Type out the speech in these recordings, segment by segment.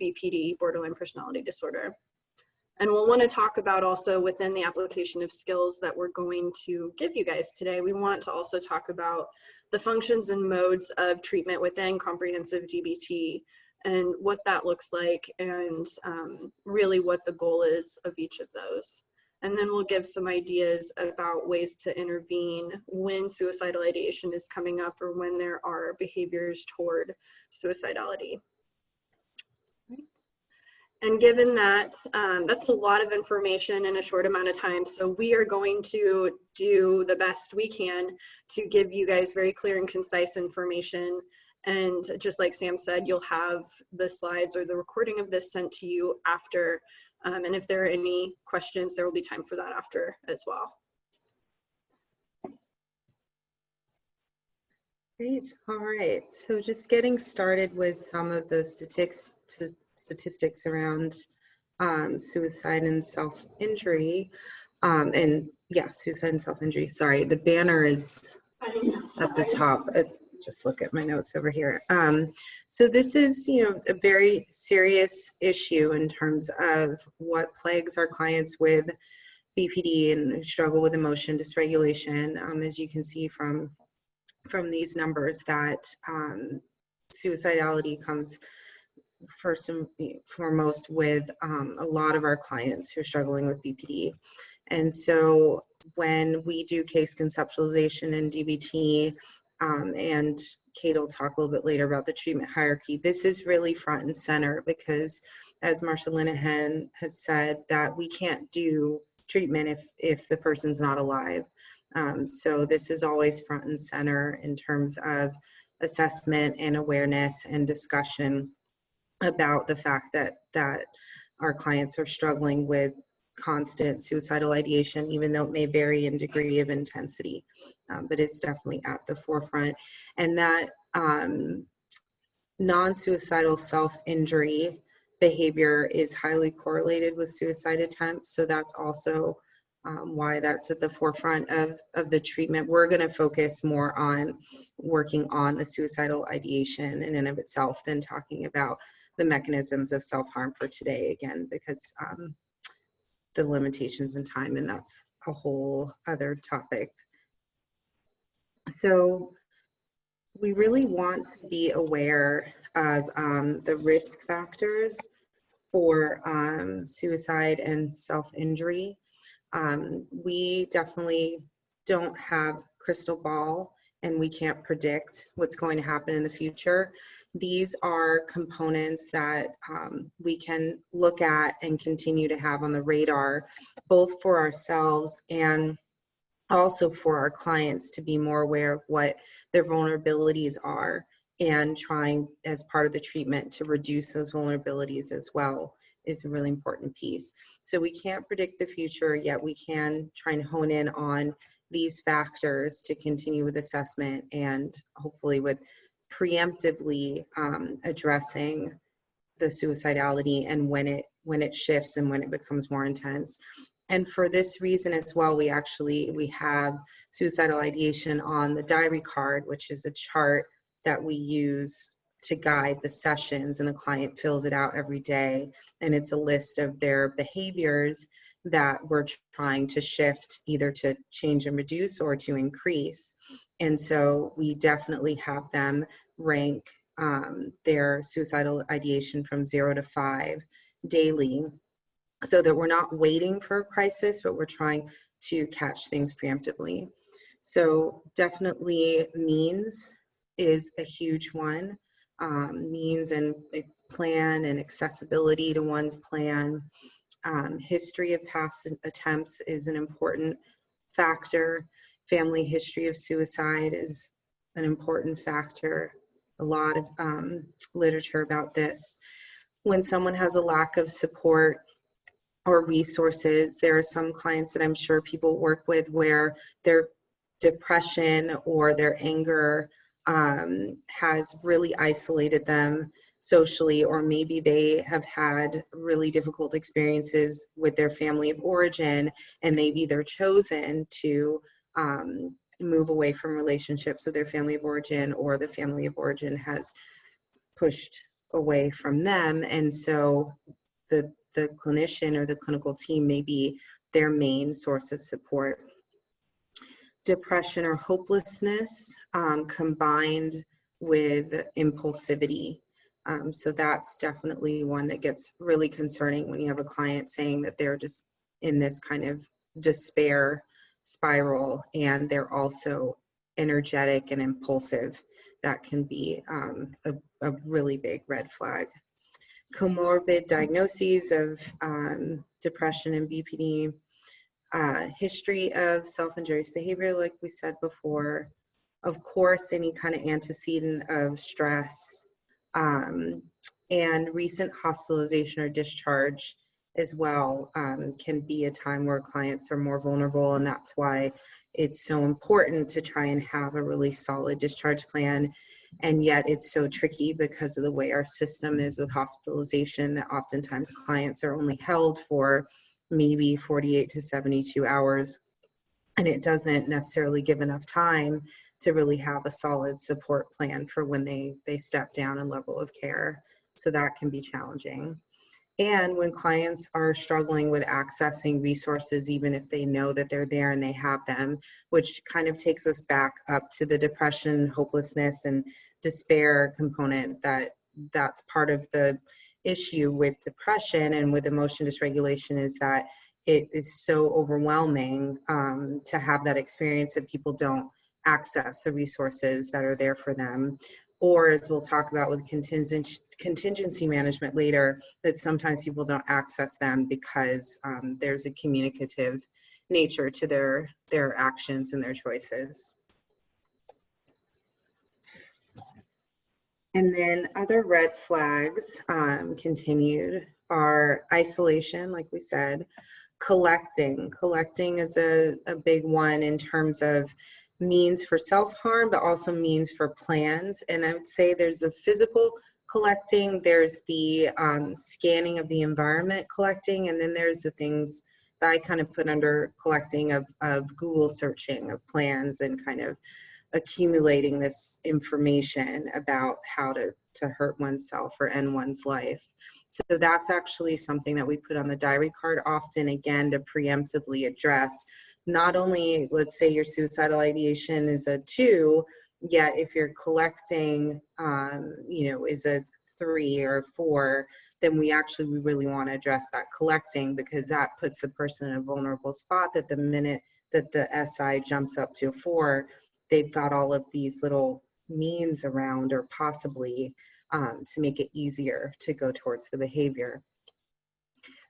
BPD, borderline personality disorder. And we'll want to talk about also within the application of skills that we're going to give you guys today, we want to also talk about the functions and modes of treatment within comprehensive DBT and what that looks like, and really what the goal is of each of those. And then we'll give some ideas about ways to intervene when suicidal ideation is coming up or when there are behaviors toward suicidality. And given that, that's a lot of information in a short amount of time, so we are going to do the best we can to give you guys very clear and concise information. And just like Sam said, you'll have the slides or the recording of this sent to you after. And if there are any questions, there will be time for that after as well. Great. All right. So just getting started with some of the statistics around suicide and self-injury. And yeah, suicide and self-injury. Sorry, the banner is at the top. Just look at my notes over here. So this is, a very serious issue in terms of what plagues our clients with BPD and struggle with emotion dysregulation. As you can see from these numbers, that suicidality comes first and foremost with a lot of our clients who are struggling with BPD. And so when we do case conceptualization in DBT, and Kate will talk a little bit later about the treatment hierarchy, this is really front and center because, as Marsha Linehan has said, that we can't do treatment if the person's not alive. So this is always front and center in terms of assessment and awareness and discussion about the fact that our clients are struggling with constant suicidal ideation, even though it may vary in degree of intensity, but it's definitely at the forefront. And that non-suicidal self-injury behavior is highly correlated with suicide attempts. So that's also why that's at the forefront of the treatment. We're going to focus more on working on the suicidal ideation in and of itself than talking about the mechanisms of self-harm for today, again, because the limitations in time, and that's a whole other topic. So we really want to be aware of the risk factors for suicide and self-injury. We definitely don't have crystal ball and we can't predict what's going to happen in the future. These are components that we can look at and continue to have on the radar, both for ourselves and also for our clients, to be more aware of what their vulnerabilities are and trying as part of the treatment to reduce those vulnerabilities as well is a really important piece. So we can't predict the future, yet we can try and hone in on these factors to continue with assessment and hopefully with preemptively addressing the suicidality and when it shifts and when it becomes more intense. And for this reason as well, we have suicidal ideation on the diary card, which is a chart that we use to guide the sessions, and the client fills it out every day. And it's a list of their behaviors that we're trying to shift, either to change and reduce or to increase. And so we definitely have them rank their suicidal ideation from 0 to 5 daily, so that we're not waiting for a crisis, but we're trying to catch things preemptively. So definitely means is a huge one. Means and plan and accessibility to one's plan. History of past attempts is an important factor. Family history of suicide is an important factor. A lot of literature about this. When someone has a lack of support or resources, there are some clients that I'm sure people work with where their depression or their anger has really isolated them socially, or maybe they have had really difficult experiences with their family of origin and they've either chosen to move away from relationships with their family of origin, or the family of origin has pushed away from them. And so the clinician or the clinical team may be their main source of support. Depression or hopelessness combined with impulsivity. So that's definitely one that gets really concerning when you have a client saying that they're just in this kind of despair spiral and they're also energetic and impulsive. That can be a really big red flag. Comorbid diagnoses of depression and BPD, history of self-injurious behavior, like we said before, of course, any kind of antecedent of stress, and recent hospitalization or discharge as well can be a time where clients are more vulnerable, and that's why it's so important to try and have a really solid discharge plan. And yet it's so tricky because of the way our system is with hospitalization that oftentimes clients are only held for maybe 48 to 72 hours, and it doesn't necessarily give enough time to really have a solid support plan for when they step down in level of care. So that can be challenging. And when clients are struggling with accessing resources, even if they know that they're there and they have them, which kind of takes us back up to the depression, hopelessness, and despair component, that's part of the issue with depression and with emotion dysregulation, is that it is so overwhelming to have that experience that people don't access the resources that are there for them. Or, as we'll talk about with contingency management later, that sometimes people don't access them because there's a communicative nature to their actions and their choices. And then other red flags continued are isolation, like we said. Collecting is a big one in terms of means for self-harm, but also means for plans. And I would say there's the physical collecting, there's the scanning of the environment collecting, and then there's the things that I kind of put under collecting of Google searching of plans and kind of accumulating this information about how to hurt oneself or end one's life. So that's actually something that we put on the diary card often, again, to preemptively address. Not only, let's say your suicidal ideation is a 2, yet if you're collecting, is a 3 or 4, then we really want to address that collecting, because that puts the person in a vulnerable spot that the minute that the SI jumps up to a 4, they've got all of these little means around or possibly to make it easier to go towards the behavior.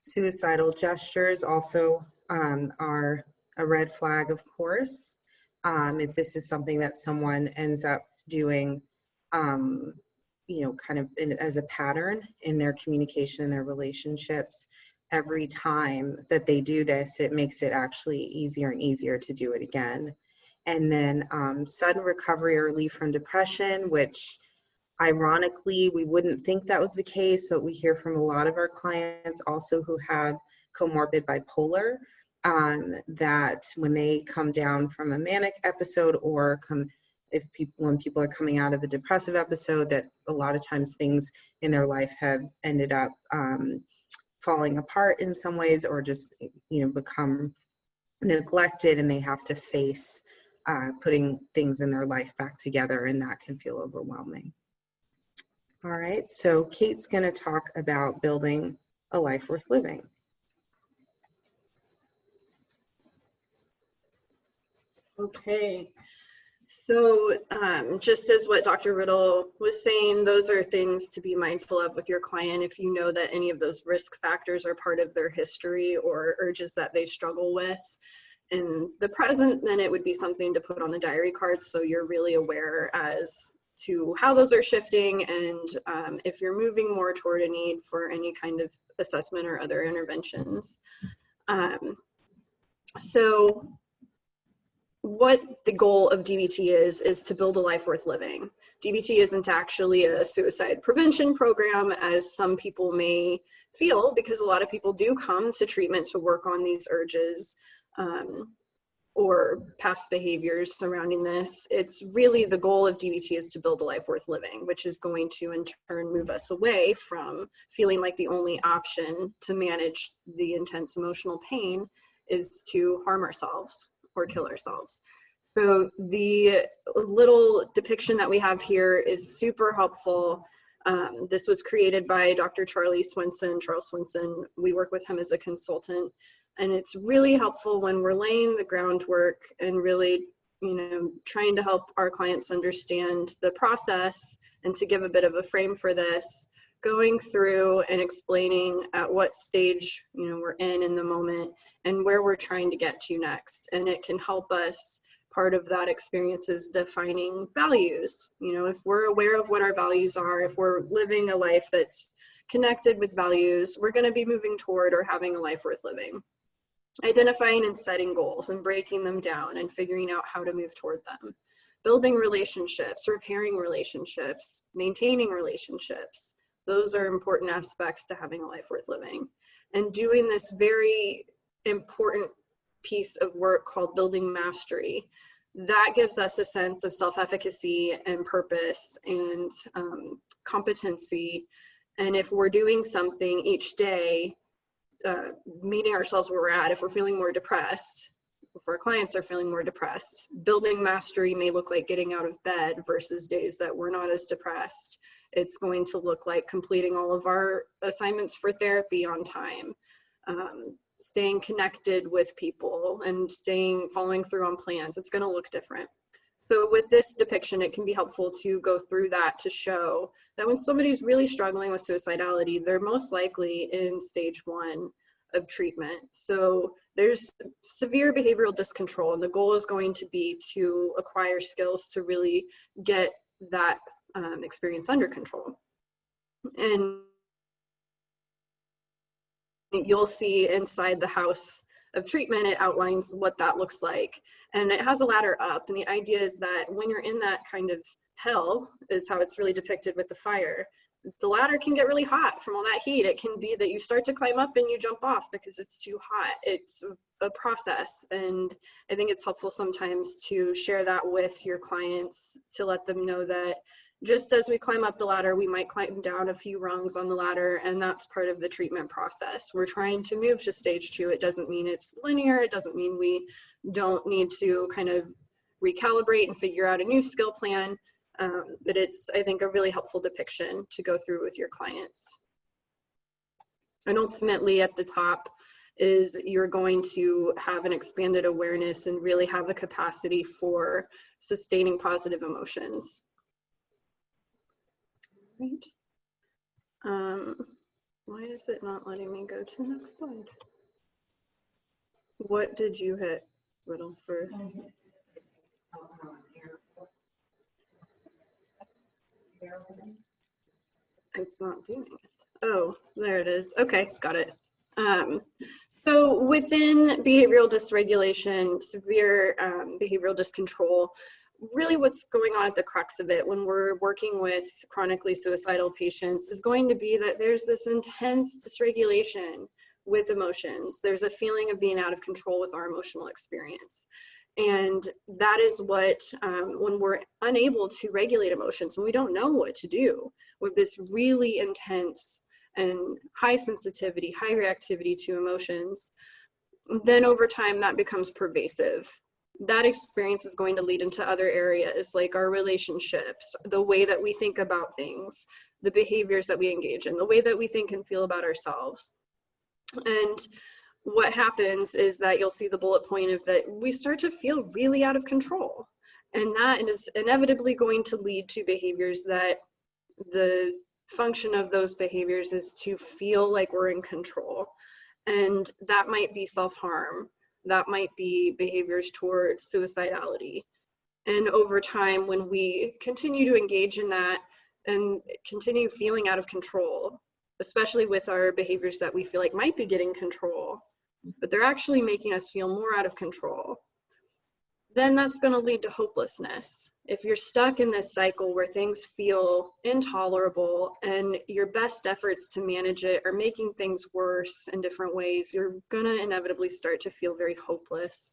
Suicidal gestures also are a red flag, of course. If this is something that someone ends up doing, kind of as a pattern in their communication and their relationships, every time that they do this, it makes it actually easier and easier to do it again. And then sudden recovery or relief from depression, which ironically, we wouldn't think that was the case, but we hear from a lot of our clients also who have comorbid bipolar, that when they come down from a manic episode or when people are coming out of a depressive episode, that a lot of times things in their life have ended up falling apart in some ways, or just become neglected, and they have to face putting things in their life back together, and that can feel overwhelming. All right, so Kate's going to talk about building a life worth living. Okay, so just as what Dr. Riddle was saying, those are things to be mindful of with your client. If you know that any of those risk factors are part of their history or urges that they struggle with in the present, then it would be something to put on the diary card so you're really aware as to how those are shifting, and if you're moving more toward a need for any kind of assessment or other interventions. So what the goal of DBT is to build a life worth living. DBT isn't actually a suicide prevention program, as some people may feel, because a lot of people do come to treatment to work on these urges. or past behaviors surrounding this. It's really the goal of DBT is to build a life worth living, which is going to in turn move us away from feeling like the only option to manage the intense emotional pain is to harm ourselves or kill ourselves. So the little depiction that we have here is super helpful. This was created by Dr. Charles Swenson. We work with him as a consultant, and it's really helpful when we're laying the groundwork and really, trying to help our clients understand the process and to give a bit of a frame for this, going through and explaining at what stage, we're in the moment and where we're trying to get to next. And it can help us. Part of that experience is defining values. If we're aware of what our values are, if we're living a life that's connected with values, we're going to be moving toward or having a life worth living. Identifying and setting goals and breaking them down and figuring out how to move toward them. Building relationships, repairing relationships, maintaining relationships. Those are important aspects to having a life worth living. And doing this very important piece of work called building mastery. That gives us a sense of self-efficacy and purpose and competency. And if we're doing something each day, meeting ourselves where we're at, if we're feeling more depressed, if our clients are feeling more depressed, building mastery may look like getting out of bed versus days that we're not as depressed. It's going to look like completing all of our assignments for therapy on time. Staying connected with people and following through on plans. It's going to look different. So with this depiction, it can be helpful to go through that to show that when somebody's really struggling with suicidality, they're most likely in stage 1 of treatment. So there's severe behavioral discontrol, and the goal is going to be to acquire skills to really get that experience under control. And you'll see inside the house of treatment, it outlines what that looks like. And it has a ladder up. And the idea is that when you're in that kind of hell, is how it's really depicted with the fire, the ladder can get really hot from all that heat. It can be that you start to climb up and you jump off because it's too hot. It's a process. And I think it's helpful sometimes to share that with your clients, to let them know that just as we climb up the ladder, we might climb down a few rungs on the ladder, and that's part of the treatment process. We're trying to move to stage 2. It doesn't mean it's linear. It doesn't mean we don't need to kind of recalibrate and figure out a new skill plan, but it's, I think, a really helpful depiction to go through with your clients. And ultimately, at the top is you're going to have an expanded awareness and really have the capacity for sustaining positive emotions. Right. Why is it not letting me go to the next slide? What did you hit, Riddle, for? It's not doing it. Oh, there it is. Okay, got it. So within behavioral dysregulation, severe behavioral dyscontrol, really what's going on at the crux of it when we're working with chronically suicidal patients is going to be that there's this intense dysregulation with emotions. There's a feeling of being out of control with our emotional experience. And that is what, when we're unable to regulate emotions, when we don't know what to do with this really intense and high sensitivity, high reactivity to emotions, then over time that becomes pervasive. That experience is going to lead into other areas like our relationships, the way that we think about things, the behaviors that we engage in, the way that we think and feel about ourselves. And what happens is that you'll see the bullet point of that we start to feel really out of control. And that is inevitably going to lead to behaviors that the function of those behaviors is to feel like we're in control. And that might be self-harm. That might be behaviors toward suicidality. And over time, when we continue to engage in that and continue feeling out of control, especially with our behaviors that we feel like might be getting control, but they're actually making us feel more out of control, then that's going to lead to hopelessness. If you're stuck in this cycle where things feel intolerable and your best efforts to manage it are making things worse in different ways, you're going to inevitably start to feel very hopeless.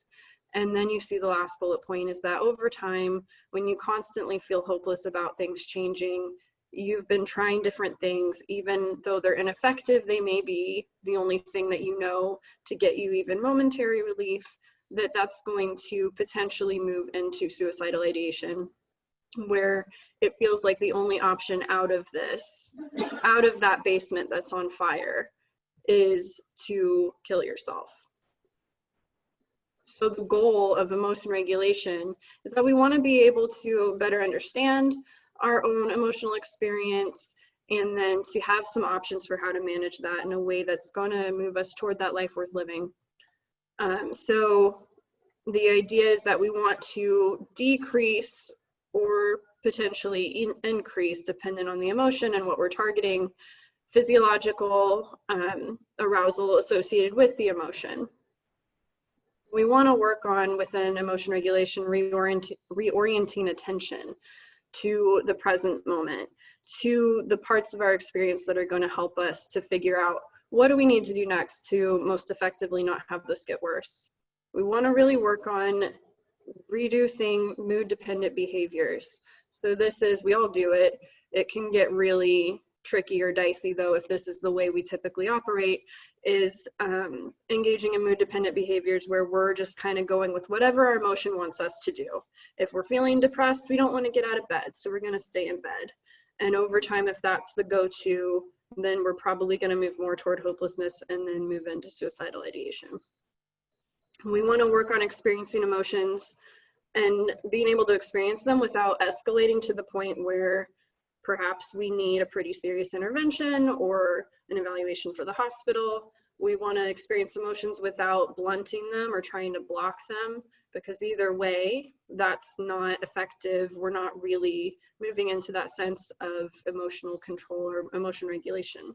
And then you see the last bullet point is that over time, when you constantly feel hopeless about things changing, you've been trying different things, even though they're ineffective, they may be the only thing that you know to get you even momentary relief, that's going to potentially move into suicidal ideation, where it feels like the only option out of this, out of that basement that's on fire, is to kill yourself. So the goal of emotion regulation is that we want to be able to better understand our own emotional experience, and then to have some options for how to manage that in a way that's going to move us toward that life worth living. So the idea is that we want to decrease or potentially increase, depending on the emotion and what we're targeting, physiological arousal associated with the emotion. We want to work on, within emotion regulation, reorienting attention to the present moment, to the parts of our experience that are going to help us to figure out what do we need to do next to most effectively not have this get worse. We want to really work on reducing mood-dependent behaviors. So this is, we all do it. It can get really tricky or dicey, though, if this is the way we typically operate, is engaging in mood-dependent behaviors where we're just kind of going with whatever our emotion wants us to do. If we're feeling depressed, we don't want to get out of bed, so we're going to stay in bed. And over time, if that's the go-to, then we're probably going to move more toward hopelessness and then move into suicidal ideation. We want to work on experiencing emotions and being able to experience them without escalating to the point where perhaps we need a pretty serious intervention or an evaluation for the hospital. We want to experience emotions without blunting them or trying to block them, because either way, that's not effective. We're not really moving into that sense of emotional control or emotion regulation.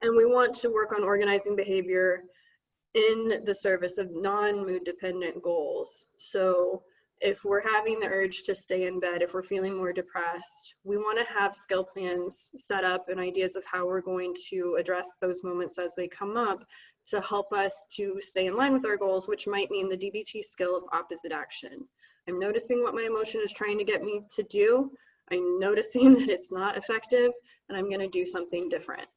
And we want to work on organizing behavior in the service of non-mood dependent goals. So if we're having the urge to stay in bed, if we're feeling more depressed, we want to have skill plans set up and ideas of how we're going to address those moments as they come up to help us to stay in line with our goals, which might mean the DBT skill of opposite action. I'm noticing what my emotion is trying to get me to do. I'm noticing that it's not effective, and I'm going to do something different.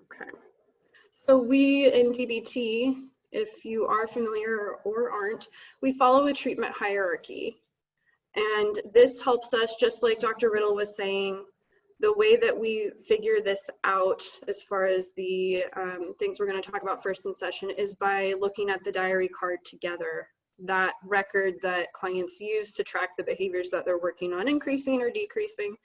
Okay. So we in DBT, if you are familiar or aren't, we follow a treatment hierarchy. And this helps us, just like Dr. Riddle was saying, the way that we figure this out as far as the things we're going to talk about first in session is by looking at the diary card together, that record that clients use to track the behaviors that they're working on increasing or decreasing.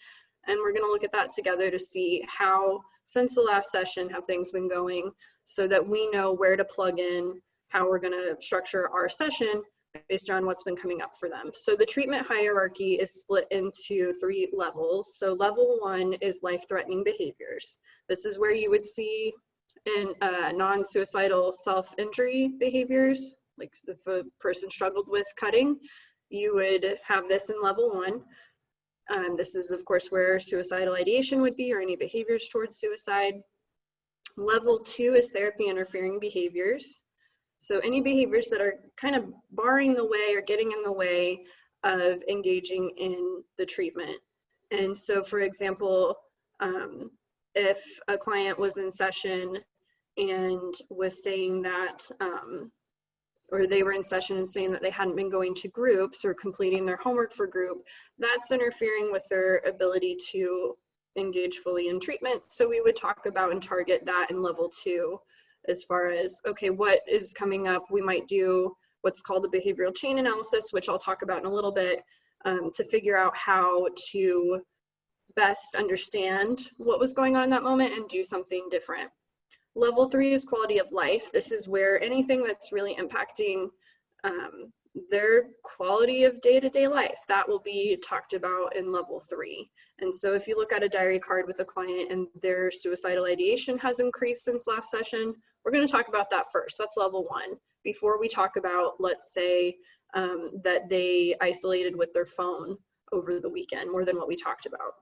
And we're going to look at that together to see how, since the last session, have things been going, so that we know where to plug in, how we're going to structure our session based on what's been coming up for them. So the treatment hierarchy is split into 3 levels. So level 1 is life-threatening behaviors. This is where you would see in non-suicidal self-injury behaviors, like if a person struggled with cutting, you would have this in level 1. This is, of course, where suicidal ideation would be, or any behaviors towards suicide. Level 2 is therapy interfering behaviors. So any behaviors that are kind of barring the way or getting in the way of engaging in the treatment. And so, for example, if a client was in session and was saying that, or they were in session and saying that they hadn't been going to groups or completing their homework for group, that's interfering with their ability to engage fully in treatment. So we would talk about and target that in level 2, as far as, okay, what is coming up? We might do what's called a behavioral chain analysis, which I'll talk about in a little bit, to figure out how to best understand what was going on in that moment and do something different. Level 3 is quality of life. This is where anything that's really impacting their quality of day-to-day life, that will be talked about in level 3. And so if you look at a diary card with a client and their suicidal ideation has increased since last session, we're going to talk about that first. That's level 1. Before we talk about, let's say, that they isolated with their phone over the weekend more than what we talked about.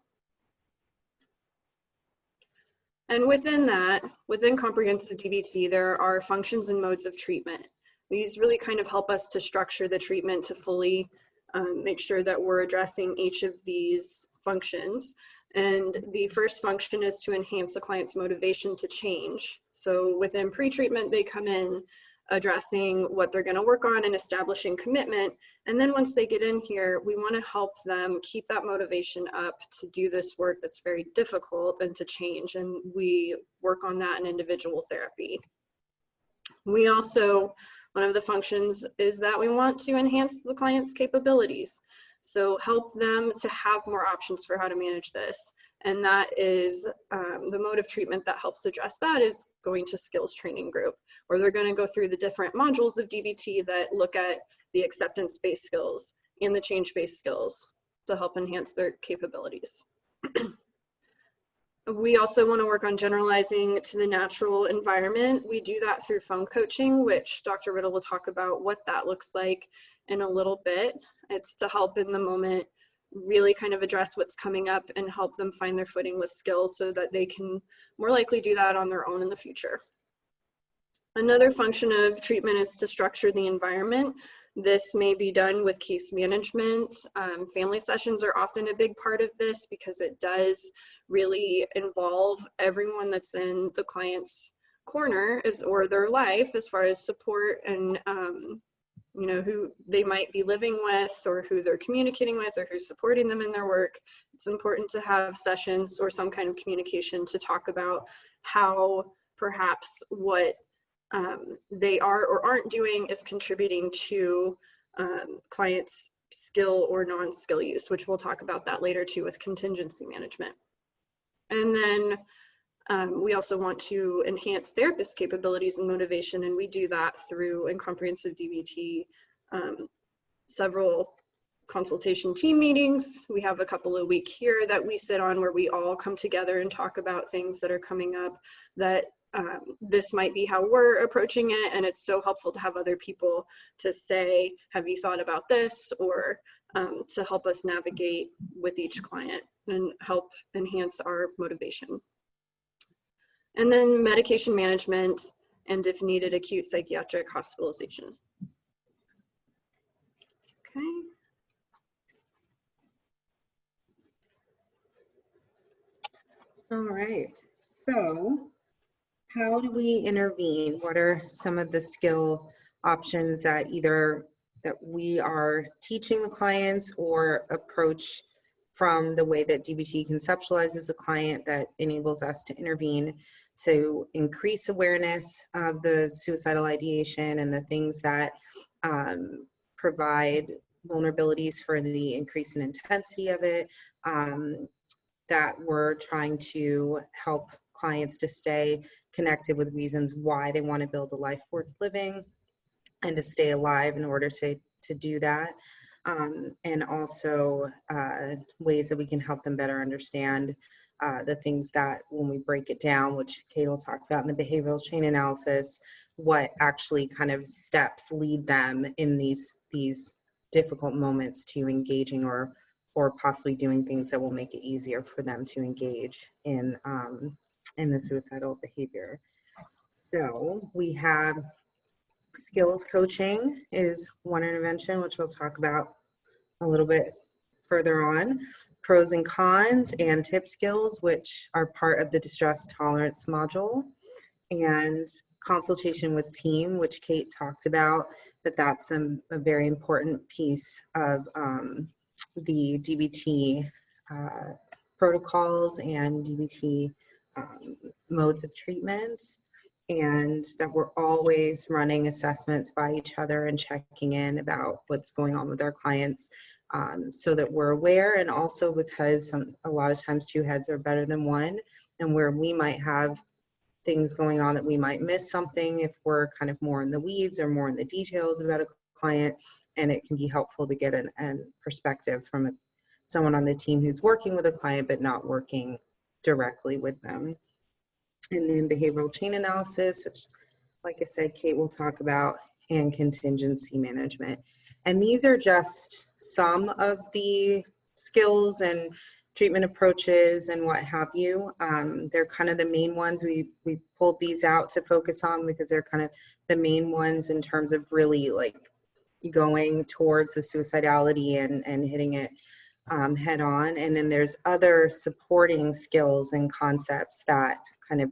And within that, within comprehensive DBT, there are functions and modes of treatment. These really kind of help us to structure the treatment to fully make sure that we're addressing each of these functions. And the first function is to enhance the client's motivation to change. So within pre-treatment, they come in addressing what they're going to work on and establishing commitment. And then once they get in here, we want to help them keep that motivation up to do this work that's very difficult and to change. And we work on that in individual therapy. We also, one of the functions is that we want to enhance the client's capabilities. So help them to have more options for how to manage this. And that is the mode of treatment that helps address that is going to skills training group, where they're going to go through the different modules of DBT that look at the acceptance-based skills and the change-based skills to help enhance their capabilities. We also want to work on generalizing to the natural environment. We do that through phone coaching, which Dr. Riddle will talk about what that looks like in a little bit. It's to help in the moment really kind of address what's coming up and help them find their footing with skills so that they can more likely do that on their own in the future. Another function of treatment is to structure the environment. This may be done with case management. Family sessions are often a big part of this because it does really involve everyone that's in the client's corner or their life as far as support and you know, who they might be living with or who they're communicating with or who's supporting them in their work. It's important to have sessions or some kind of communication to talk about how perhaps what they are or aren't doing is contributing to clients' skill or non-skill use, which we'll talk about that later too with contingency management. And then we also want to enhance therapist capabilities and motivation, and we do that through, in comprehensive DBT, several consultation team meetings. We have a couple a week here that we sit on where we all come together and talk about things that are coming up that this might be how we're approaching it, and it's so helpful to have other people to say, have you thought about this, or to help us navigate with each client and help enhance our motivation. And then medication management and, if needed, acute psychiatric hospitalization. Okay. All right, so how do we intervene? What are some of the skill options that either that we are teaching the clients or approach from the way that DBT conceptualizes the client that enables us to intervene to increase awareness of the suicidal ideation and the things that provide vulnerabilities for the increase in intensity of it, that we're trying to help clients to stay connected with reasons why they want to build a life worth living and to stay alive in order to do that. And also ways that we can help them better understand the things that when we break it down, which Kate will talk about in the behavioral chain analysis, what actually kind of steps lead them in these difficult moments to engaging or possibly doing things that will make it easier for them to engage in the suicidal behavior. So we have skills coaching is one intervention, which we'll talk about a little bit further on. Pros and cons and TIPP skills, which are part of the distress tolerance module. And consultation with team, which Kate talked about, that's a very important piece of the DBT protocols and DBT modes of treatment, and that we're always running assessments by each other and checking in about what's going on with our clients, so that we're aware, and also because a lot of times two heads are better than one, and where we might have things going on that we might miss something if we're kind of more in the weeds or more in the details about a client, and it can be helpful to get a perspective from someone on the team who's working with a client but not working directly with them. And then behavioral chain analysis, which, like I said, Kate will talk about, and contingency management. And these are just some of the skills and treatment approaches and what have you. They're kind of the main ones. We pulled these out to focus on because they're kind of the main ones in terms of really like going towards the suicidality and hitting it head on. And then there's other supporting skills and concepts that kind of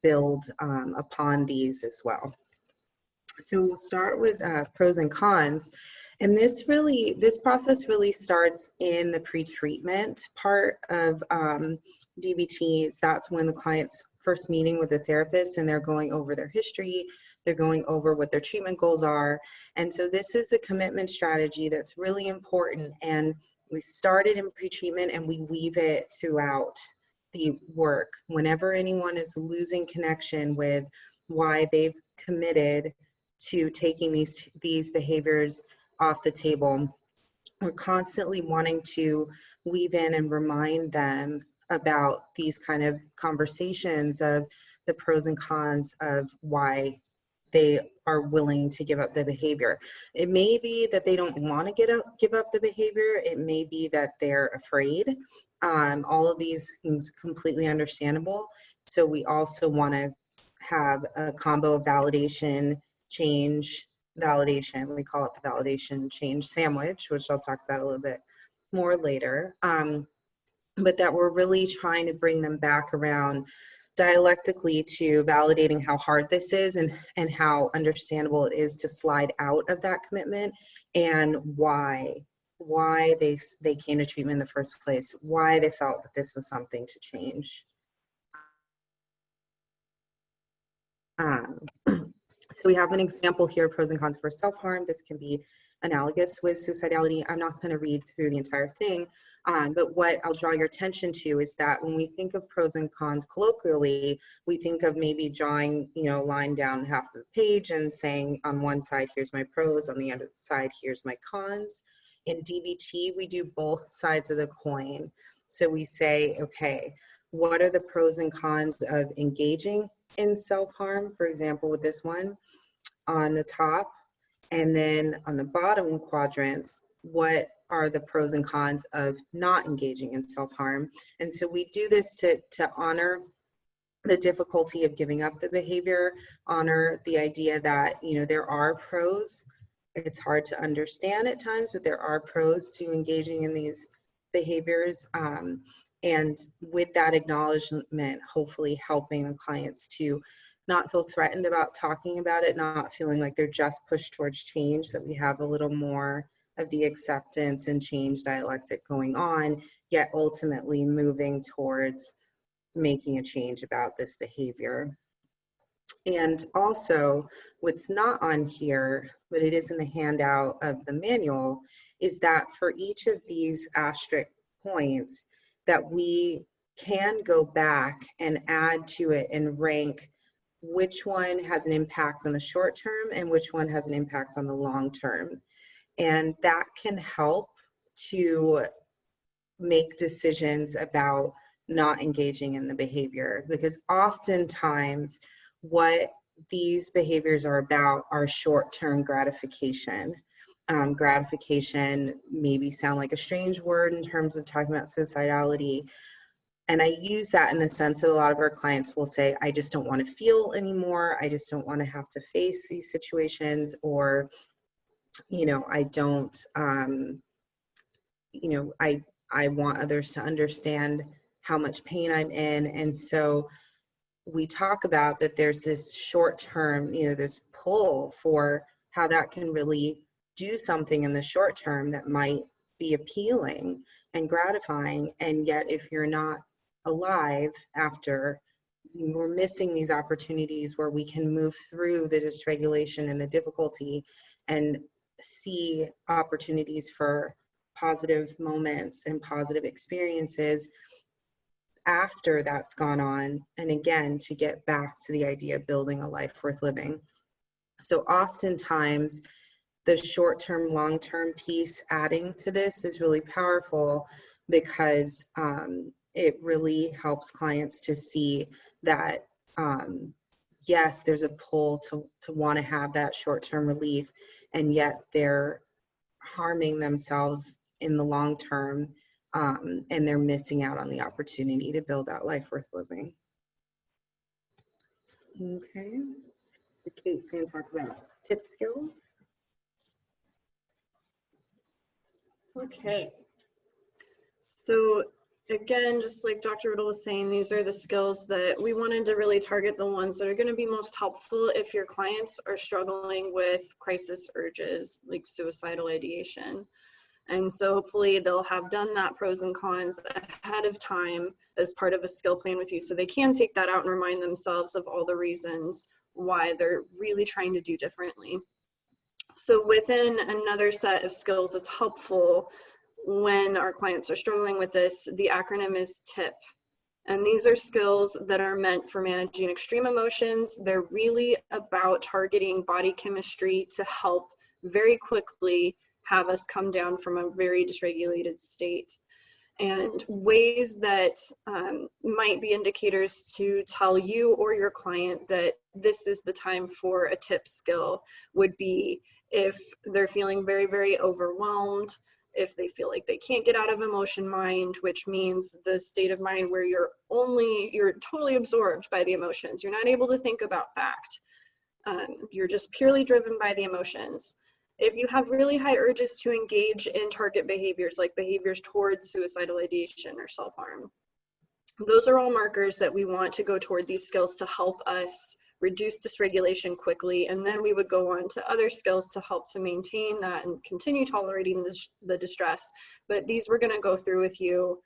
build upon these as well. So we'll start with pros and cons. And this process really starts in the pre-treatment part of DBTs. That's when the client's first meeting with the therapist and they're going over their history, they're going over what their treatment goals are. And so this is a commitment strategy that's really important. And we started in pre-treatment and we weave it throughout the work. Whenever anyone is losing connection with why they've committed to taking these behaviors off the table, we're constantly wanting to weave in and remind them about these kind of conversations of the pros and cons of why they are willing to give up the behavior. It may be that they don't want to give up the behavior. It may be that they're afraid. All of these things completely understandable. So we also want to have a combo of validation, change, validation. We call it the validation change sandwich, which I'll talk about a little bit more later. But that we're really trying to bring them back around dialectically to validating how hard this is and how understandable it is to slide out of that commitment, and why they came to treatment in the first place, why they felt that this was something to change. So we have an example here, pros and cons for self-harm. This can be analogous with suicidality. I'm not going to read through the entire thing, but what I'll draw your attention to is that when we think of pros and cons colloquially, we think of maybe drawing, a line down half of the page and saying on one side, here's my pros, on the other side, here's my cons. In DBT, we do both sides of the coin. So we say, okay, what are the pros and cons of engaging in self-harm? For example, with this one on the top, and then on the bottom quadrants, what are the pros and cons of not engaging in self-harm? And so we do this to honor the difficulty of giving up the behavior, honor the idea that, there are pros. It's hard to understand at times, but there are pros to engaging in these behaviors. And with that acknowledgement, hopefully helping the clients to not feel threatened about talking about it, not feeling like they're just pushed towards change, that we have a little more of the acceptance and change dialectic going on, yet ultimately moving towards making a change about this behavior. And also, what's not on here, but it is in the handout of the manual, is that for each of these asterisk points, that we can go back and add to it and rank which one has an impact on the short term and which one has an impact on the long term. And that can help to make decisions about not engaging in the behavior, because oftentimes what these behaviors are about are short-term gratification. Gratification maybe sound like a strange word in terms of talking about suicidality. And I use that in the sense that a lot of our clients will say, I just don't want to feel anymore. I just don't want to have to face these situations, or, I don't, I want others to understand how much pain I'm in. And so we talk about that there's this short term, this pull for how that can really do something in the short term that might be appealing and gratifying. And yet if you're not alive after, we're missing these opportunities where we can move through the dysregulation and the difficulty and see opportunities for positive moments and positive experiences after that's gone on. And again, to get back to the idea of building a life worth living. So oftentimes the short-term, long-term piece adding to this is really powerful, because it really helps clients to see that, yes, there's a pull to want to have that short-term relief, and yet they're harming themselves in the long term and they're missing out on the opportunity to build that life worth living. Okay, so Kate's going to talk about TIPP skills. Okay. So again, just like Dr. Riddle was saying, these are the skills that we wanted to really target, the ones that are going to be most helpful if your clients are struggling with crisis urges, like suicidal ideation. And so hopefully they'll have done that pros and cons ahead of time as part of a skill plan with you, so they can take that out and remind themselves of all the reasons why they're really trying to do differently. So within another set of skills that's helpful when our clients are struggling with this, the acronym is TIPP. And these are skills that are meant for managing extreme emotions. They're really about targeting body chemistry to help very quickly have us come down from a very dysregulated state. And ways that might be indicators to tell you or your client that this is the time for a TIPP skill would be if they're feeling very, very overwhelmed, if they feel like they can't get out of emotion mind, which means the state of mind where you're totally absorbed by the emotions. You're not able to think about fact. You're just purely driven by the emotions. If you have really high urges to engage in target behaviors, like behaviors towards suicidal ideation or self-harm, those are all markers that we want to go toward these skills to help us reduce dysregulation quickly. And then we would go on to other skills to help to maintain that and continue tolerating the distress. But these we're going to go through with you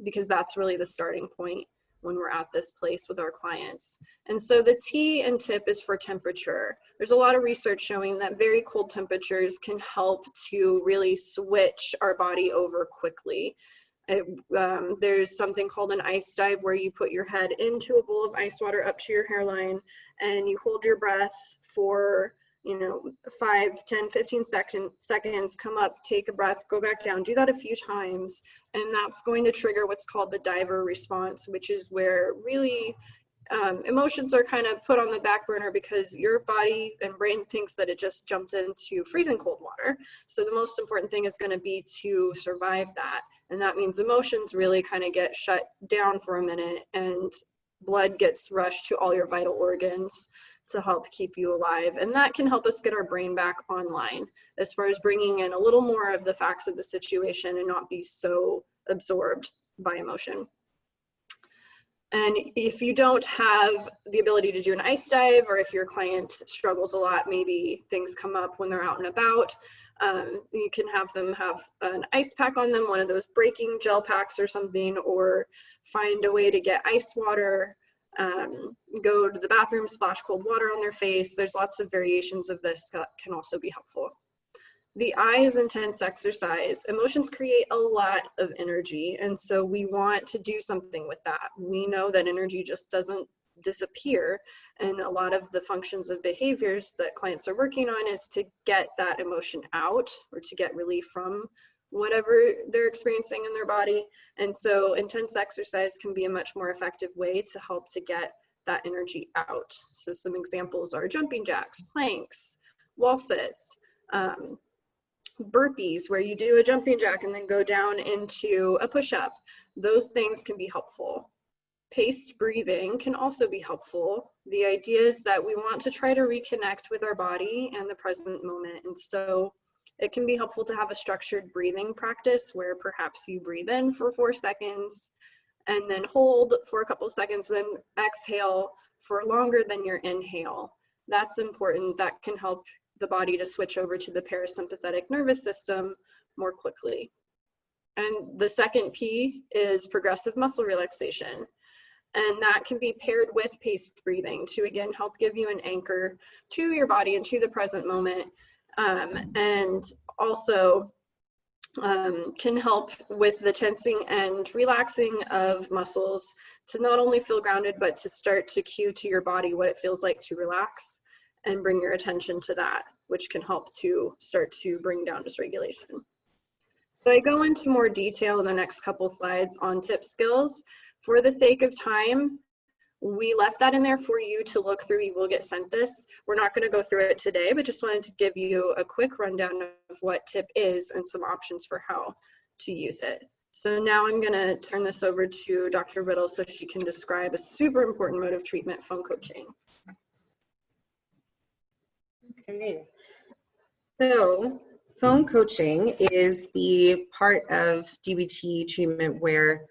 because that's really the starting point when we're at this place with our clients. And so the T in TIPP is for temperature. There's a lot of research showing that very cold temperatures can help to really switch our body over quickly. There's something called an ice dive where you put your head into a bowl of ice water up to your hairline and you hold your breath for 5, 10, 15 seconds, come up, take a breath, go back down, do that a few times, and that's going to trigger what's called the diver response, which is where really emotions are kind of put on the back burner because your body and brain thinks that it just jumped into freezing cold water. So the most important thing is going to be to survive that. And that means emotions really kind of get shut down for a minute and blood gets rushed to all your vital organs to help keep you alive. And that can help us get our brain back online as far as bringing in a little more of the facts of the situation and not be so absorbed by emotion. And if you don't have the ability to do an ice dive, or if your client struggles a lot, maybe things come up when they're out and about, you can have them have an ice pack on them, one of those breaking gel packs or something, or find a way to get ice water, go to the bathroom, splash cold water on their face. There's lots of variations of this that can also be helpful. The I is intense exercise. Emotions create a lot of energy, and so we want to do something with that. We know that energy just doesn't disappear, and a lot of the functions of behaviors that clients are working on is to get that emotion out or to get relief from whatever they're experiencing in their body. And so intense exercise can be a much more effective way to help to get that energy out. So some examples are jumping jacks, planks, wall sits, burpees, where you do a jumping jack and then go down into a push-up. Those things can be helpful. Paced breathing can also be helpful. The idea is that we want to try to reconnect with our body and the present moment. And so it can be helpful to have a structured breathing practice where perhaps you breathe in for 4 seconds and then hold for a couple seconds, then exhale for longer than your inhale. That's important. That can help the body to switch over to the parasympathetic nervous system more quickly. And the second P is progressive muscle relaxation. And that can be paired with paced breathing to, again, help give you an anchor to your body and to the present moment. And also can help with the tensing and relaxing of muscles to not only feel grounded, but to start to cue to your body what it feels like to relax and bring your attention to that, which can help to start to bring down dysregulation. So I go into more detail in the next couple slides on TIPP skills. For the sake of time, we left that in there for you to look through. You will get sent this. We're not going to go through it today, but just wanted to give you a quick rundown of what TIPP is and some options for how to use it. So now I'm going to turn this over to Dr. Riddle so she can describe a super important mode of treatment, phone coaching. Okay. So phone coaching is the part of DBT treatment where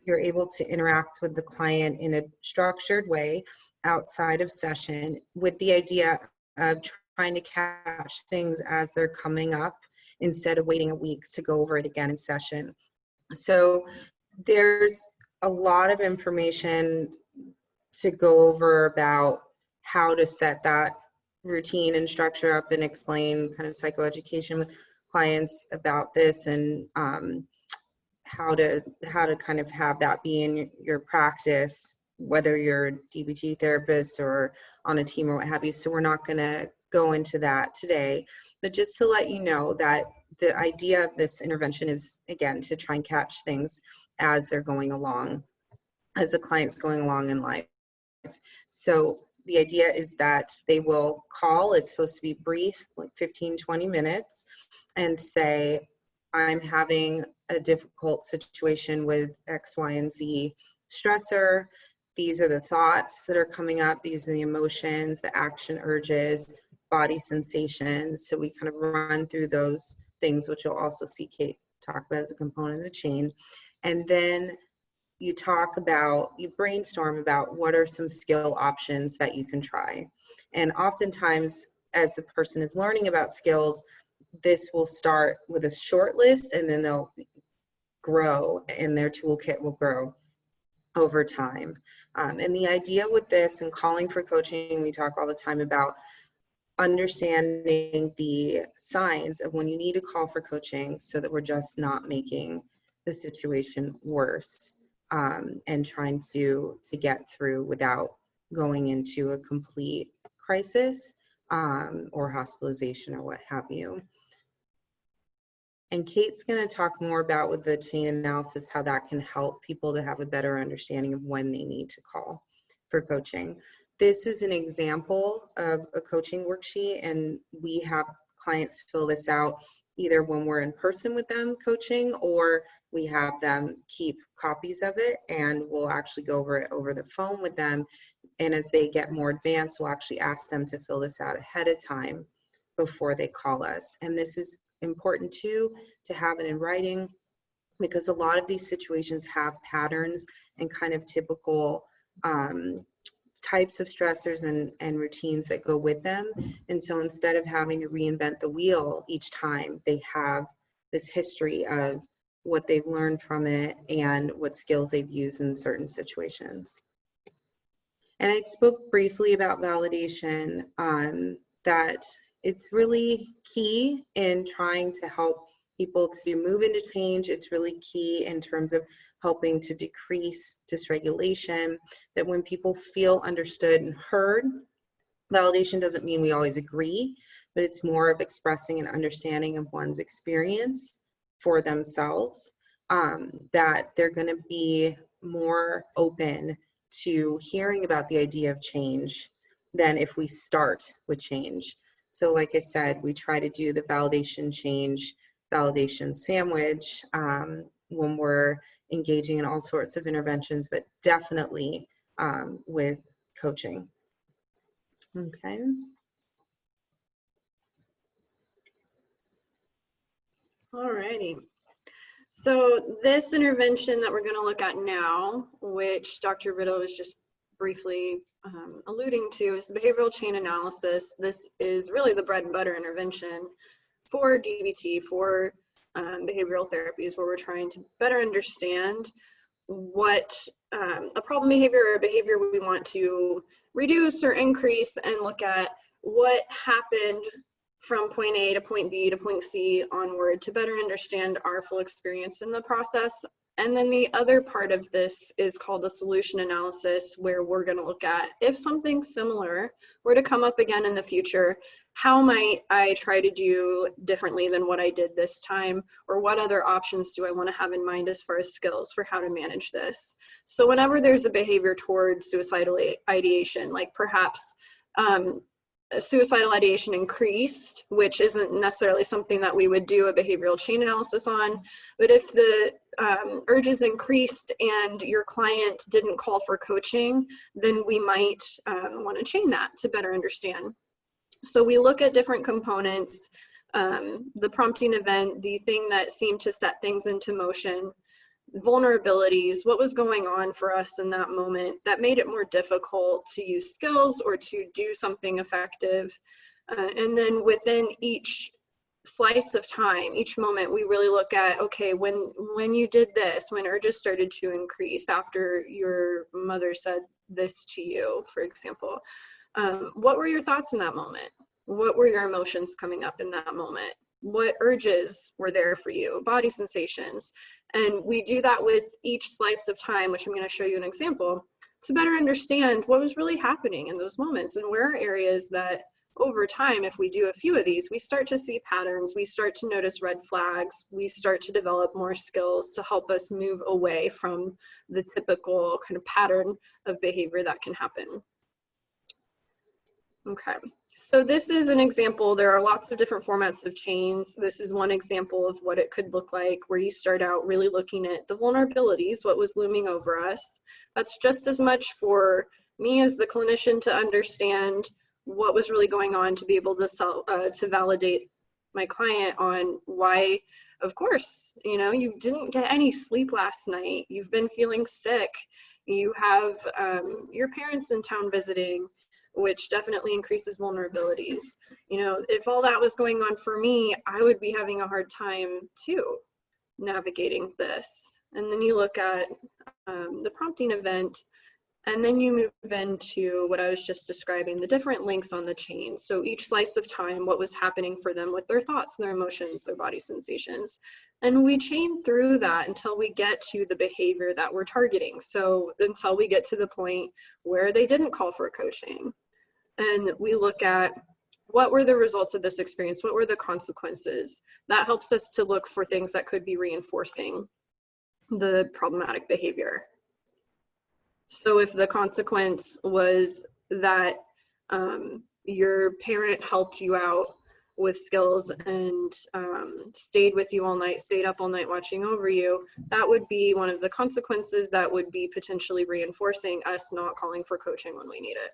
you're able to interact with the client in a structured way outside of session with the idea of trying to catch things as they're coming up instead of waiting a week to go over it again in session. So there's a lot of information to go over about how to set that routine and structure up and explain kind of psychoeducation with clients about this, and how to kind of have that be in your practice, whether you're a DBT therapist or on a team or what have you. So we're not going to go into that today, but just to let you know that the idea of this intervention is, again, to try and catch things as they're going along, as the client's going along in life. So the idea is that they will call, it's supposed to be brief, like 15-20 minutes, and say, I'm having a difficult situation with X, Y, and Z stressor. These are the thoughts that are coming up. These are the emotions, the action urges, body sensations. So we kind of run through those things, which you'll also see Kate talk about as a component of the chain. And then you brainstorm about what are some skill options that you can try. And oftentimes, as the person is learning about skills, this will start with a short list, and then they'll grow, and their toolkit will grow over time. And the idea with this and calling for coaching, we talk all the time about understanding the signs of when you need to call for coaching so that we're just not making the situation worse, and trying to get through without going into a complete crisis, or hospitalization or what have you. And Kate's going to talk more about, with the chain analysis, how that can help people to have a better understanding of when they need to call for coaching. This is an example of a coaching worksheet, and we have clients fill this out either when we're in person with them coaching, or we have them keep copies of it, and we'll actually go over it over the phone with them. And as they get more advanced, we'll actually ask them to fill this out ahead of time before they call us. And this is important too, to have it in writing, because a lot of these situations have patterns and kind of typical types of stressors and routines that go with them. And so instead of having to reinvent the wheel each time, they have this history of what they've learned from it and what skills they've used in certain situations. And I spoke briefly about validation, that it's really key in trying to help people to move into change. It's really key in terms of helping to decrease dysregulation, that when people feel understood and heard, validation doesn't mean we always agree, but it's more of expressing an understanding of one's experience for themselves, that they're going to be more open to hearing about the idea of change than if we start with change. So like I said, we try to do the validation change, validation sandwich when we're engaging in all sorts of interventions, but definitely with coaching. Okay. All righty. So this intervention that we're going to look at now, which Dr. Riddle was just briefly alluding to, is the behavioral chain analysis. This is really the bread and butter intervention for DBT, for behavioral therapies, where we're trying to better understand what a problem behavior or a behavior we want to reduce or increase, and look at what happened from point A to point B to point C onward to better understand our full experience in the process. And then the other part of this is called a solution analysis, where we're going to look at, if something similar were to come up again in the future, how might I try to do differently than what I did this time, or what other options do I want to have in mind as far as skills for how to manage this. So whenever there's a behavior towards suicidal ideation, like perhaps suicidal ideation increased, which isn't necessarily something that we would do a behavioral chain analysis on, but if the urges increased and your client didn't call for coaching, then we might want to chain that to better understand. So we look at different components, the prompting event, the thing that seemed to set things into motion, vulnerabilities, what was going on for us in that moment that made it more difficult to use skills or to do something effective. And then within each slice of time, each moment, we really look at, okay, when you did this, when urges started to increase after your mother said this to you, for example, what were your thoughts in that moment? What were your emotions coming up in that moment? What urges were there for you? Body sensations. And we do that with each slice of time, which I'm going to show you an example, to better understand what was really happening in those moments and where are areas that over time, if we do a few of these, we start to see patterns, we start to notice red flags, we start to develop more skills to help us move away from the typical kind of pattern of behavior that can happen. Okay, so this is an example. There are lots of different formats of chains. This is one example of what it could look like, where you start out really looking at the vulnerabilities, what was looming over us. That's just as much for me as the clinician to understand what was really going on, to be able to validate my client on why, of course, you know, you didn't get any sleep last night, you've been feeling sick, you have your parents in town visiting, which definitely increases vulnerabilities. You know, if all that was going on for me, I would be having a hard time too navigating this. And then you look at the prompting event, and then you move into what I was just describing, the different links on the chain. So each slice of time, what was happening for them with their thoughts, their emotions, their body sensations. And we chain through that until we get to the behavior that we're targeting. So until we get to the point where they didn't call for coaching. And we look at what were the results of this experience? What were the consequences? That helps us to look for things that could be reinforcing the problematic behavior. So if the consequence was that your parent helped you out with skills and stayed with you all night, stayed up all night watching over you, that would be one of the consequences that would be potentially reinforcing us not calling for coaching when we need it.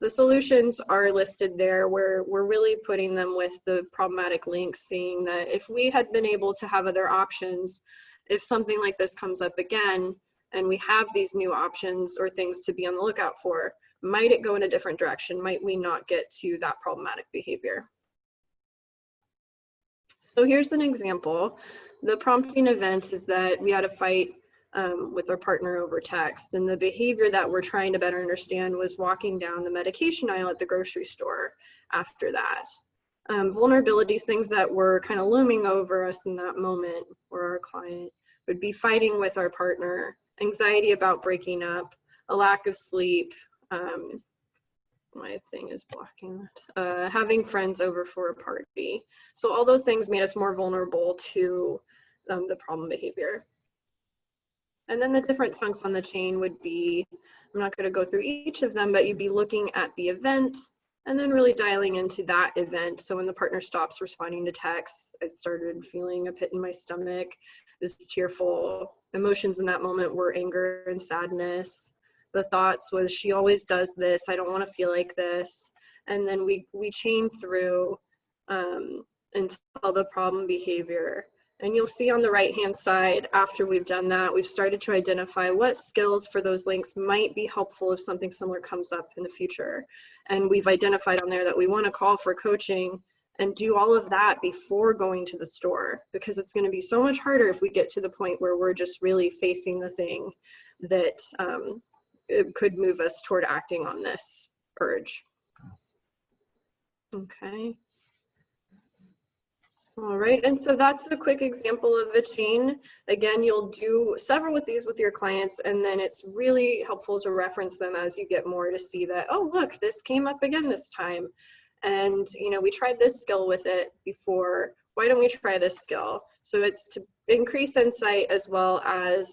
The solutions are listed there, where we're really putting them with the problematic links, seeing that if we had been able to have other options, if something like this comes up again, and we have these new options or things to be on the lookout for, might it go in a different direction? Might we not get to that problematic behavior? So here's an example. The prompting event is that we had a fight with our partner over text, and the behavior that we're trying to better understand was walking down the medication aisle at the grocery store after that. Vulnerabilities, things that were kind of looming over us in that moment, or our client would be fighting with our partner, anxiety about breaking up, a lack of sleep, my thing is blocking that, having friends over for a party. So all those things made us more vulnerable to the problem behavior. And then the different chunks on the chain would be, I'm not going to go through each of them, but you'd be looking at the event and then really dialing into that event. So when the partner stops responding to texts, I started feeling a pit in my stomach, was tearful. Emotions in that moment were anger and sadness. The thoughts was, she always does this, I don't want to feel like this. And then we chain through until the problem behavior. And you'll see on the right-hand side, after we've done that, we've started to identify what skills for those links might be helpful if something similar comes up in the future. And we've identified on there that we want to call for coaching and do all of that before going to the store, because it's going to be so much harder if we get to the point where we're just really facing the thing that it could move us toward acting on this urge. Okay. All right, and so that's a quick example of a chain. Again, you'll do several with these with your clients, and then it's really helpful to reference them as you get more to see that, oh, look, this came up again this time. And, you know, we tried this skill with it before. Why don't we try this skill? So it's to increase insight as well as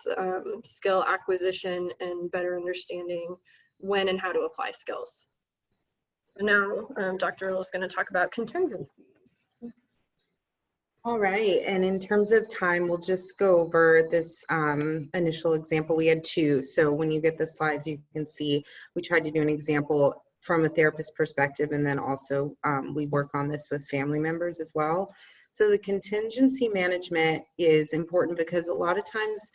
skill acquisition and better understanding when and how to apply skills. Now, Dr. Riddle is going to talk about contingencies. All right, and in terms of time, we'll just go over this initial example. We had two, so when you get the slides, you can see we tried to do an example from a therapist perspective, and then also we work on this with family members as well. So the contingency management is important because a lot of times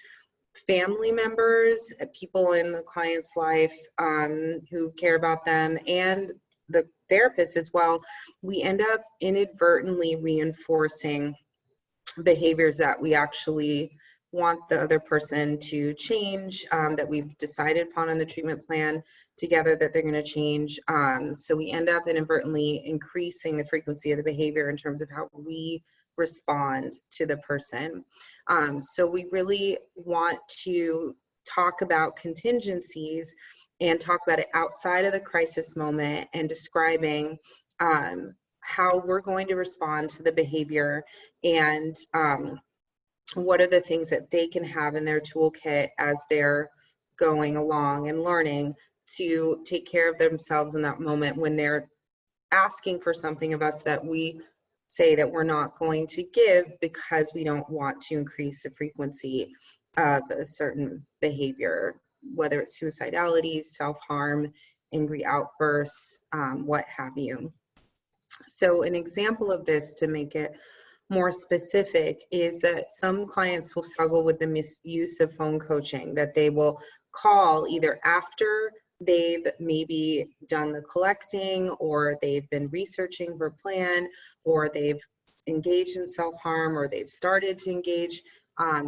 family members, people in the client's life who care about them, and the therapist as well, we end up inadvertently reinforcing behaviors that we actually want the other person to change, that we've decided upon in the treatment plan together that they're going to change. So we end up inadvertently increasing the frequency of the behavior in terms of how we respond to the person. So we really want to talk about contingencies and talk about it outside of the crisis moment and describing how we're going to respond to the behavior and what are the things that they can have in their toolkit as they're going along and learning to take care of themselves in that moment when they're asking for something of us that we say that we're not going to give because we don't want to increase the frequency of a certain behavior, whether it's suicidality, self-harm, angry outbursts, what have you. So an example of this, to make it more specific, is that some clients will struggle with the misuse of phone coaching, that they will call either after they've maybe done the collecting, or they've been researching for a plan, or they've engaged in self-harm, or they've started to engage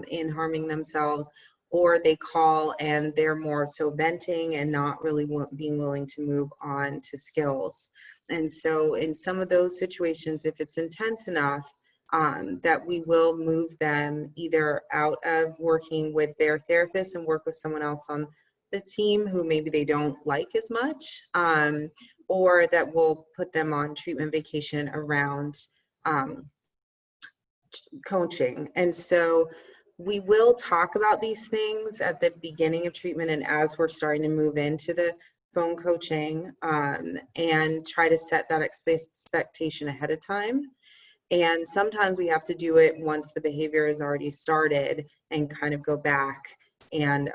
in harming themselves, or they call and they're more so venting and not really being willing to move on to skills. And so in some of those situations, if it's intense enough, that we will move them either out of working with their therapist and work with someone else on the team who maybe they don't like as much, or that we'll put them on treatment vacation around coaching. And so we will talk about these things at the beginning of treatment and as we're starting to move into the phone coaching, and try to set that expectation ahead of time. And sometimes we have to do it once the behavior has already started and kind of go back and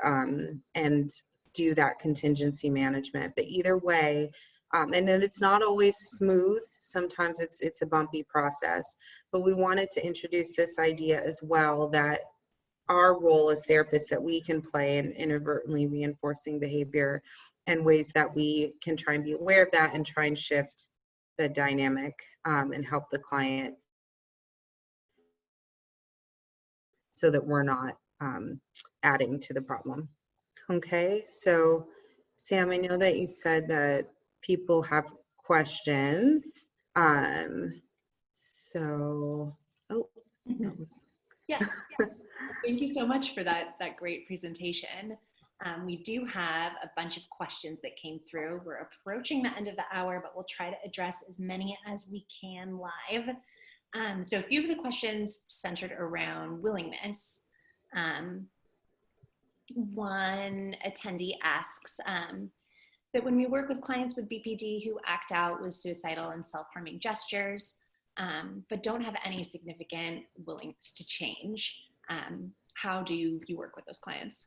do that contingency management. But either way, and then it's not always smooth. Sometimes it's a bumpy process. But we wanted to introduce this idea as well, that our role as therapists that we can play in inadvertently reinforcing behavior, and ways that we can try and be aware of that and try and shift the dynamic and help the client so that we're not adding to the problem. Okay, so Sam, I know that you said that people have questions. So, oh, that was... Yes. Thank you so much for that great presentation. We do have a bunch of questions that came through. We're approaching the end of the hour, but we'll try to address as many as we can live. So a few of the questions centered around willingness. One attendee asks that when we work with clients with BPD who act out with suicidal and self-harming gestures, but don't have any significant willingness to change, how do you work with those clients?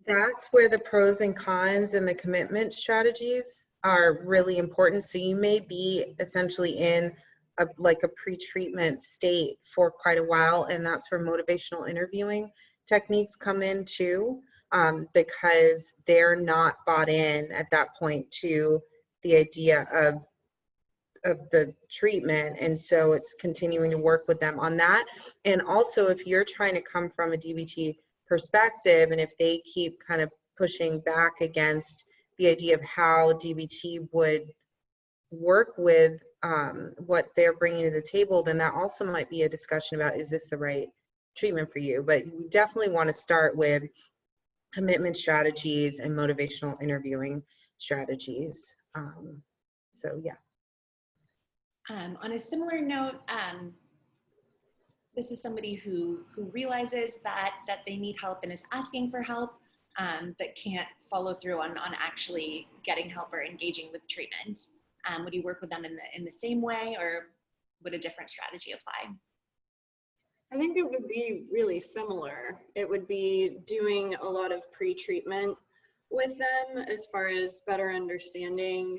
That's where the pros and cons and the commitment strategies are really important. So you may be essentially in like a pre-treatment state for quite a while, and that's where motivational interviewing techniques come in too, because they're not bought in at that point to the idea of the treatment, and so it's continuing to work with them on that. And also, if you're trying to come from a DBT perspective, and if they keep kind of pushing back against the idea of how DBT would work with what they're bringing to the table, then that also might be a discussion about, is this the right treatment for you? But you definitely want to start with commitment strategies and motivational interviewing strategies. So yeah. On a similar note, this is somebody who realizes that they need help and is asking for help, but can't follow through on actually getting help or engaging with treatment. Would you work with them in the same way, or would a different strategy apply? I think it would be really similar. It would be doing a lot of pre-treatment with them as far as better understanding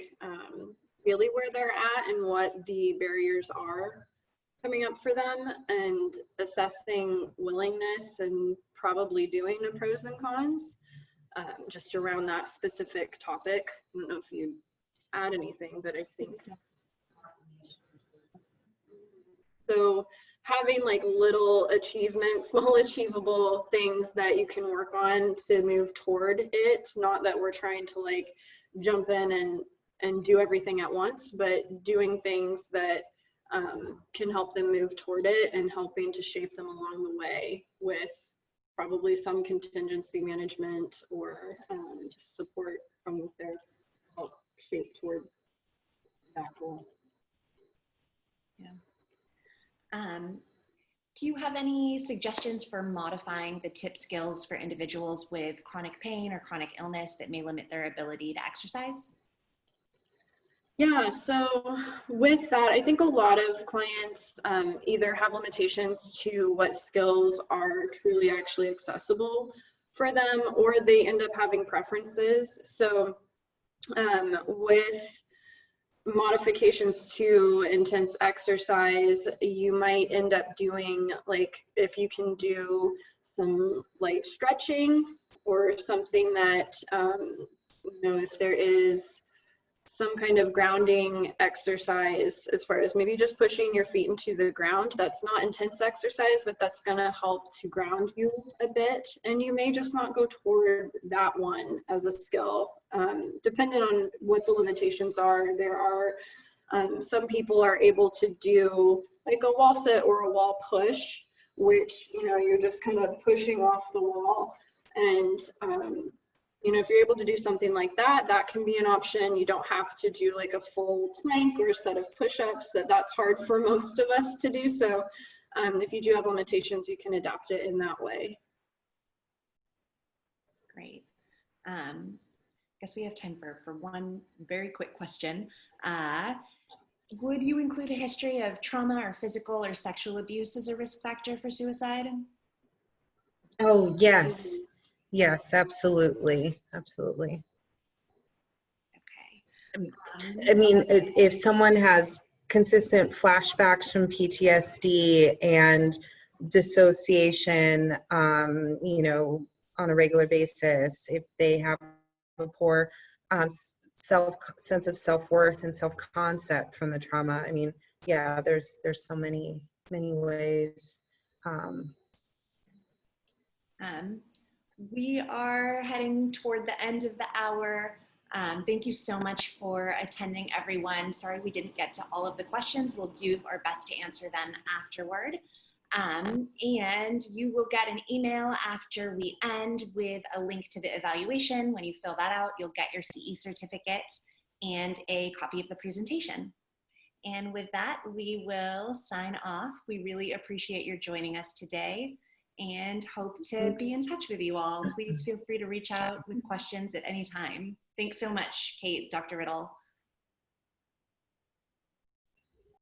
really where they're at and what the barriers are coming up for them, and assessing willingness and probably doing the pros and cons just around that specific topic. I don't know if you add anything, but I think so. Having like little achievements, small achievable things that you can work on to move toward it. Not that we're trying to like jump in and do everything at once, but doing things that can help them move toward it and helping to shape them along the way with probably some contingency management or just support from their help shape toward that goal. Yeah. Do you have any suggestions for modifying the TIPP skills for individuals with chronic pain or chronic illness that may limit their ability to exercise? Yeah, so with that, I think a lot of clients either have limitations to what skills are truly actually accessible for them, or they end up having preferences. So with modifications to intense exercise, you might end up doing, like, if you can do some light stretching or something that, you know, if there is some kind of grounding exercise, as far as maybe just pushing your feet into the ground. That's not intense exercise, but that's going to help to ground you a bit. And you may just not go toward that one as a skill, depending on what the limitations are. There are some people are able to do like a wall sit or a wall push, which, you know, you're just kind of pushing off the wall. And you know, if you're able to do something like that, that can be an option. You don't have to do like a full plank or a set of push-ups. That's hard for most of us to do. So if you do have limitations, you can adapt it in that way. Great. Guess we have time for one very quick question. Would you include a history of trauma or physical or sexual abuse as a risk factor for suicide? Oh, yes. Yes, absolutely. Absolutely. Okay. I mean, if someone has consistent flashbacks from PTSD and dissociation, you know, on a regular basis, if they have a poor sense of self-worth and self-concept from the trauma, I mean, yeah, there's so many ways. We are heading toward the end of the hour. Thank you so much for attending, everyone. Sorry we didn't get to all of the questions. We'll do our best to answer them afterward. And you will get an email after we end with a link to the evaluation. When you fill that out, you'll get your CE certificate and a copy of the presentation. And with that, we will sign off. We really appreciate your joining us today and hope to be in touch with you all. Please feel free to reach out with questions at any time. Thanks so much, Kate, Dr. Riddle.